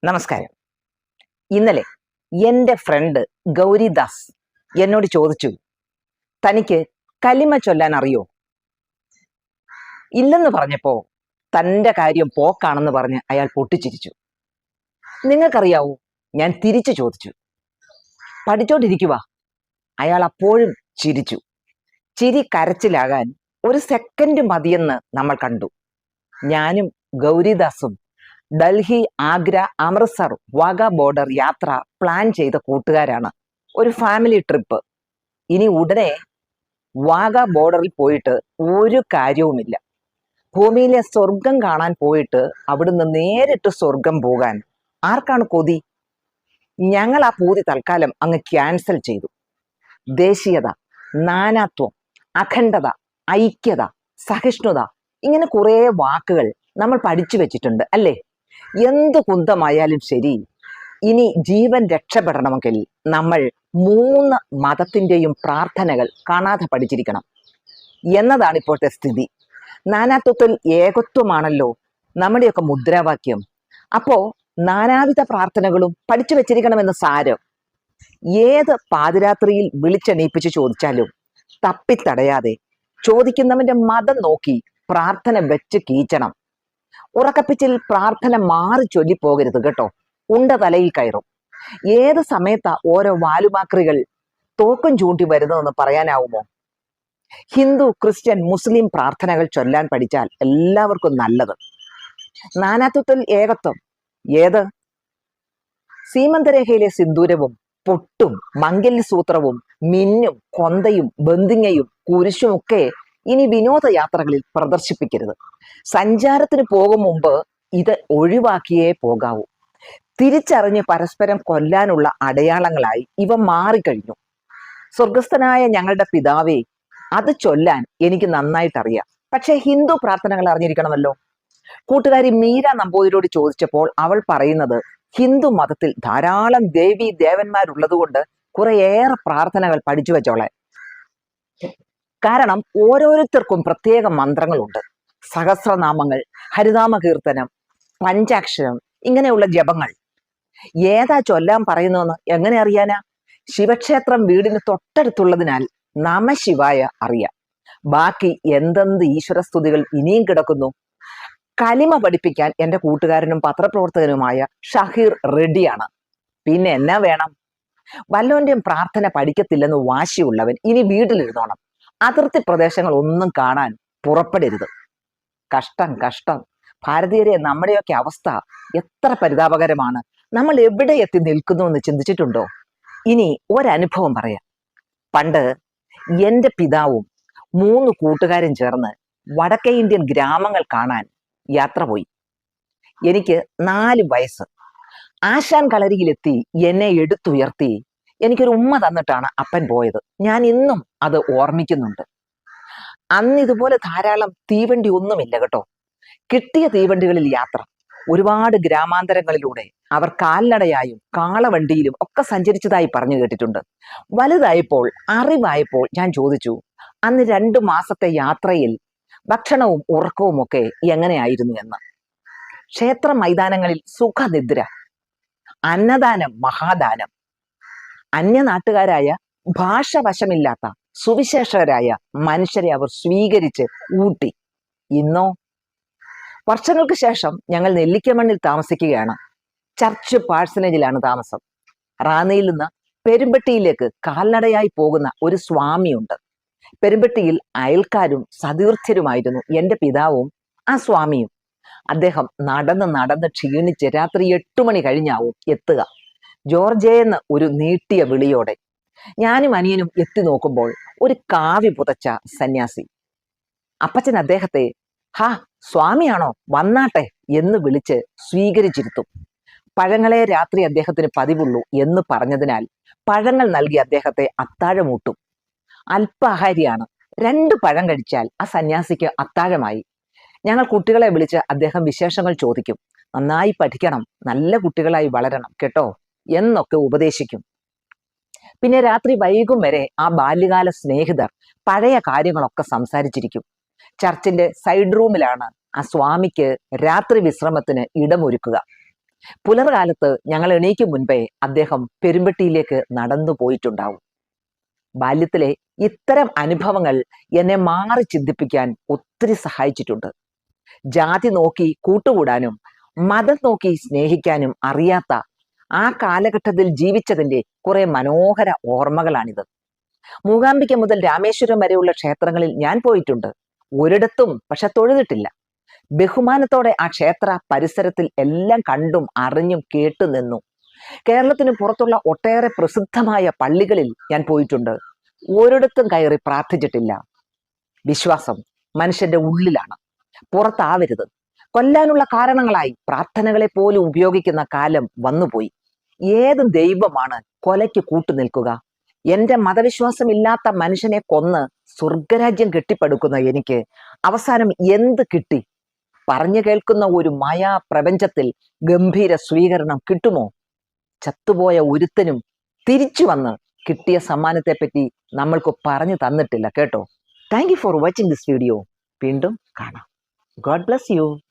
നമസ്കാരം. ഇന്നലെ എൻ്റെ ഫ്രണ്ട് ഗൗരിദാസ് എന്നോട് ചോദിച്ചു, തനിക്ക് കലിമ ചൊല്ലാൻ അറിയോ? ഇല്ലെന്ന് പറഞ്ഞപ്പോ തൻ്റെ കാര്യം പോക്കാണെന്ന് പറഞ്ഞ് അയാൾ പൊട്ടിച്ചിരിച്ചു. നിങ്ങൾക്കറിയാവോ? ഞാൻ തിരിച്ചു ചോദിച്ചു. പഠിച്ചോണ്ടിരിക്കുക. അയാൾ അപ്പോഴും ചിരിച്ചു. ചിരി കരച്ചിലാകാൻ ഒരു സെക്കൻഡ് മതിയെന്ന് നമ്മൾ കണ്ടു. ഞാനും ഗൗരിദാസും ഡൽഹി, ആഗ്ര, അമൃത്സർ, വാഗ ബോർഡർ യാത്ര പ്ലാൻ ചെയ്ത കൂട്ടുകാരാണ്. ഒരു ഫാമിലി ട്രിപ്പ്. ഇനി ഉടനെ വാഗ ബോർഡറിൽ പോയിട്ട് ഒരു കാര്യവുമില്ല. ഭൂമിയിലെ സ്വർഗം കാണാൻ പോയിട്ട് അവിടുന്ന് നേരിട്ട് സ്വർഗം പോകാൻ ആർക്കാണ് കൊതി? ഞങ്ങൾ ആ പൂതി തൽക്കാലം അങ്ങ് ക്യാൻസൽ ചെയ്തു. ദേശീയത, നാനാത്വം, അഖണ്ഡത, ഐക്യത, സഹിഷ്ണുത, ഇങ്ങനെ കുറേ വാക്കുകൾ നമ്മൾ പഠിച്ചു വെച്ചിട്ടുണ്ട് അല്ലേ? എന്ത് കുന്തമായാലും ശരി, ഇനി ജീവൻ രക്ഷപ്പെടണമെങ്കിൽ നമ്മൾ 3 മതത്തിൻ്റെയും പ്രാർത്ഥനകൾ കാണാതെ പഠിച്ചിരിക്കണം എന്നതാണ് ഇപ്പോഴത്തെ സ്ഥിതി. നാനാത്വത്തിൽ ഏകത്വമാണല്ലോ നമ്മുടെയൊക്കെ മുദ്രാവാക്യം. അപ്പോ നാനാവിധ പ്രാർത്ഥനകളും പഠിച്ചു വെച്ചിരിക്കണമെന്ന് സാരം. ഏത് പാതിരാത്രിയിൽ വിളിച്ചെണീപ്പിച്ച് ചോദിച്ചാലും തപ്പിത്തടയാതെ ചോദിക്കുന്നവന്റെ മതം നോക്കി പ്രാർത്ഥന വെച്ച് കീച്ചണം. ഉറക്കപ്പിച്ചിൽ പ്രാർത്ഥന മാറി ചൊല്ലിപ്പോകരുത് കേട്ടോ. ഉണ്ട തലയിൽ കയറും. ഏത് സമയത്താ ഓരോ വാലുമാക്രികൾ തോക്കും ചൂണ്ടി വരുന്നതെന്ന് പറയാനാവുമോ? ഹിന്ദു, ക്രിസ്ത്യൻ, മുസ്ലിം പ്രാർത്ഥനകൾ ചൊല്ലാൻ പഠിച്ചാൽ എല്ലാവർക്കും നല്ലത്. നാനാത്വത്തിൽ ഏകത്വം ഏത്? സീമന്തരേഖയിലെ സിന്ദൂരവും പൊട്ടും മംഗല്യസൂത്രവും മിന്നും കൊന്തയും ബന്ദിങ്ങയും കുരിശുമൊക്കെ ഇനി വിനോദയാത്രകളിൽ പ്രദർശിപ്പിക്കരുത്. സഞ്ചാരത്തിന് പോകും മുമ്പ് ഇത് ഒഴിവാക്കിയേ പോകാവൂ. തിരിച്ചറിഞ്ഞ് പരസ്പരം കൊല്ലാനുള്ള അടയാളങ്ങളായി ഇവ മാറിക്കഴിഞ്ഞു. സ്വർഗസ്ഥനായ ഞങ്ങളുടെ പിതാവേ, അത് ചൊല്ലാൻ എനിക്ക് നന്നായിട്ടറിയാം. പക്ഷേ ഹിന്ദു പ്രാർത്ഥനകൾ അറിഞ്ഞിരിക്കണമല്ലോ. കൂട്ടുകാരി മീര നമ്പൂതിരിയോട് ചോദിച്ചപ്പോൾ അവൾ പറയുന്നത്, ഹിന്ദു മതത്തിൽ ധാരാളം ദേവി ദേവന്മാരുള്ളത് കൊണ്ട് കുറേയേറെ പ്രാർത്ഥനകൾ പഠിച്ചു വെച്ചോളെ. കാരണം ഓരോരുത്തർക്കും പ്രത്യേക മന്ത്രങ്ങളുണ്ട്. സഹസ്രനാമങ്ങൾ, ഹരിനാമ കീർത്തനം, പഞ്ചാക്ഷരം, ഇങ്ങനെയുള്ള ജപങ്ങൾ. ഏതാ ചൊല്ലാൻ പറയുന്നതെന്ന് എങ്ങനെ അറിയാനാ? ശിവക്ഷേത്രം വീടിന് തൊട്ടടുത്തുള്ളതിനാൽ നമശിവായ അറിയാം. ബാക്കി എന്തെന്ത് ഈശ്വരസ്തുതികൾ ഇനിയും കിടക്കുന്നു. കലിമ പഠിപ്പിക്കാൻ എൻ്റെ കൂട്ടുകാരനും പത്രപ്രവർത്തകനുമായ ഷഹീർ റെഡിയാണ്. പിന്നെ എന്നാ വേണം? വല്ലോന്റെയും പ്രാർത്ഥന പഠിക്കത്തില്ലെന്ന് വാശിയുള്ളവൻ ഇനി വീട്ടിലിരുന്നോണം. അതിർത്തി പ്രദേശങ്ങൾ ഒന്നും കാണാൻ പുറപ്പെടരുത്. കഷ്ടം കഷ്ടം. ഭാരതീയരെ നമ്മുടെയൊക്കെ അവസ്ഥ എത്ര പരിതാപകരമാണ്. നമ്മൾ എവിടെ എത്തി നിൽക്കുന്നു എന്ന് ചിന്തിച്ചിട്ടുണ്ടോ? ഇനി ഒരനുഭവം പറയാം. പണ്ട് എൻ്റെ പിതാവും 3 കൂട്ടുകാരും ചേർന്ന് വടക്കേ ഇന്ത്യൻ ഗ്രാമങ്ങൾ കാണാൻ യാത്ര പോയി. എനിക്ക് 4 വയസ്സ്. ആശാൻ കളരിയിലെത്തി എന്നെ എടുത്തുയർത്തി എനിക്കൊരു ഉമ്മ തന്നിട്ടാണ് അപ്പൻ പോയത്. ഞാൻ ഇന്നും അത് ഓർമ്മിക്കുന്നുണ്ട്. അന്ന് ഇതുപോലെ ധാരാളം തീവണ്ടി ഒന്നുമില്ല കേട്ടോ. കിട്ടിയ തീവണ്ടികളിൽ യാത്ര. ഒരുപാട് ഗ്രാമാന്തരങ്ങളിലൂടെ അവർ കാൽനടയായും കാളവണ്ടിയിലും ഒക്കെ സഞ്ചരിച്ചതായി പറഞ്ഞു കേട്ടിട്ടുണ്ട്. വലുതായപ്പോൾ, അറിവായപ്പോൾ ഞാൻ ചോദിച്ചു, അന്ന് 2 മാസത്തെ യാത്രയിൽ ഭക്ഷണവും ഉറക്കവും ഒക്കെ എങ്ങനെയായിരുന്നു എന്ന്. ക്ഷേത്ര മൈതാനങ്ങളിൽ സുഖനിദ്ര, അന്നദാനം മഹാദാനം. അന്യനാട്ടുകാരായ ഭാഷ വശമില്ലാത്ത സുവിശേഷകരായ മനുഷ്യരെ അവർ സ്വീകരിച്ച് ഊട്ടി. ഇന്നോ? വർഷങ്ങൾക്ക് ശേഷം ഞങ്ങൾ നെല്ലിക്കമണ്ണിൽ താമസിക്കുകയാണ്. ചർച്ച് പാഴ്സനേജിലാണ് താമസം. റാന്നിയിൽ നിന്ന് പെരുമ്പട്ടിയിലേക്ക് കാൽനടയായി പോകുന്ന ഒരു സ്വാമിയുണ്ട്. പെരുമ്പട്ടിയിൽ അയൽക്കാരും സതീർത്ഥ്യരുമായിരുന്നു എൻ്റെ പിതാവും ആ സ്വാമിയും. അദ്ദേഹം നടന്ന് ക്ഷീണിച്ച് രാത്രി 8 മണി കഴിഞ്ഞാവും എത്തുക. ജോർജേന്ന് ഒരു നീട്ടിയ വിളിയോടെ. ഞാനും അനിയനും എത്തി നോക്കുമ്പോൾ ഒരു കാവി പുതച്ച സന്യാസി. അപ്പച്ചൻ അദ്ദേഹത്തെ ഹാ സ്വാമിയാണോ, വന്നാട്ടെ എന്ന് വിളിച്ച് സ്വീകരിച്ചിരുത്തും. പഴങ്ങളെ രാത്രി അദ്ദേഹത്തിന് പതിവുള്ളൂ എന്ന് പറഞ്ഞതിനാൽ പഴങ്ങൾ നൽകി അദ്ദേഹത്തെ അത്താഴമൂട്ടും. അല്പാഹാരിയാണ്. 2 പഴം കഴിച്ചാൽ ആ സന്യാസിക്ക് അത്താഴമായി. ഞങ്ങൾ കുട്ടികളെ വിളിച്ച് അദ്ദേഹം വിശേഷങ്ങൾ ചോദിക്കും. നന്നായി പഠിക്കണം, നല്ല കുട്ടികളായി വളരണം കേട്ടോ എന്നൊക്കെ ഉപദേശിക്കും. പിന്നെ രാത്രി വൈകും വരെ ആ ബാല്യകാല സ്നേഹിതർ പഴയ കാര്യങ്ങളൊക്കെ സംസാരിച്ചിരിക്കും. ചർച്ചിന്റെ സൈഡ് റൂമിലാണ് ആ സ്വാമിക്ക് രാത്രി വിശ്രമത്തിന് ഇടമൊരുക്കുക. പുലർകാലത്ത് ഞങ്ങൾ എണീക്കും മുൻപേ അദ്ദേഹം പെരുമ്പട്ടിയിലേക്ക് നടന്നു പോയിട്ടുണ്ടാവും. ബാല്യത്തിലെ ഇത്തരം അനുഭവങ്ങൾ എന്നെ മാറി ചിന്തിപ്പിക്കാൻ ഒത്തിരി സഹായിച്ചിട്ടുണ്ട്. ജാതി നോക്കി കൂട്ടുകൂടാനും മതം നോക്കി സ്നേഹിക്കാനും അറിയാത്ത ആ കാലഘട്ടത്തിൽ ജീവിച്ചതിന്റെ കുറെ മനോഹര ഓർമ്മകളാണിത്. മൂകാംബിക മുതൽ രാമേശ്വരം വരെയുള്ള ക്ഷേത്രങ്ങളിൽ ഞാൻ പോയിട്ടുണ്ട്. ഒരിടത്തും പക്ഷെ തൊഴുതിട്ടില്ല. ബഹുമാനത്തോടെ ആ ക്ഷേത്ര പരിസരത്തിൽ എല്ലാം കണ്ടും അറിഞ്ഞും കേട്ടു നിന്നു. കേരളത്തിന് പുറത്തുള്ള ഒട്ടേറെ പ്രസിദ്ധമായ പള്ളികളിൽ ഞാൻ പോയിട്ടുണ്ട്. ഒരിടത്തും കയറി പ്രാർത്ഥിച്ചിട്ടില്ല. വിശ്വാസം മനുഷ്യന്റെ ഉള്ളിലാണ്, പുറത്താവരുത്. കൊല്ലാനുള്ള കാരണങ്ങളായി പ്രാർത്ഥനകളെ പോലും ഉപയോഗിക്കുന്ന കാലം വന്നുപോയി. ഏത് ദൈവമാണ് കൊലയ്ക്ക് കൂട്ടുനിൽക്കുക? എന്റെ മതവിശ്വാസം ഇല്ലാത്ത മനുഷ്യനെ കൊന്ന് സ്വർഗരാജ്യം കെട്ടിപ്പടുക്കുന്ന എനിക്ക് അവസാനം എന്ത് കിട്ടി? പറഞ്ഞു കേൾക്കുന്ന ഒരു മായാ പ്രപഞ്ചത്തിൽ ഗംഭീര സ്വീകരണം കിട്ടുമോ? ചത്തുപോയ ഒരുത്തനും തിരിച്ചു വന്ന് കിട്ടിയ സമ്മാനത്തെപ്പറ്റി നമ്മൾക്ക് പറഞ്ഞു തന്നിട്ടില്ല കേട്ടോ. Thank you for watching this video. വീണ്ടും കാണാം. God bless you.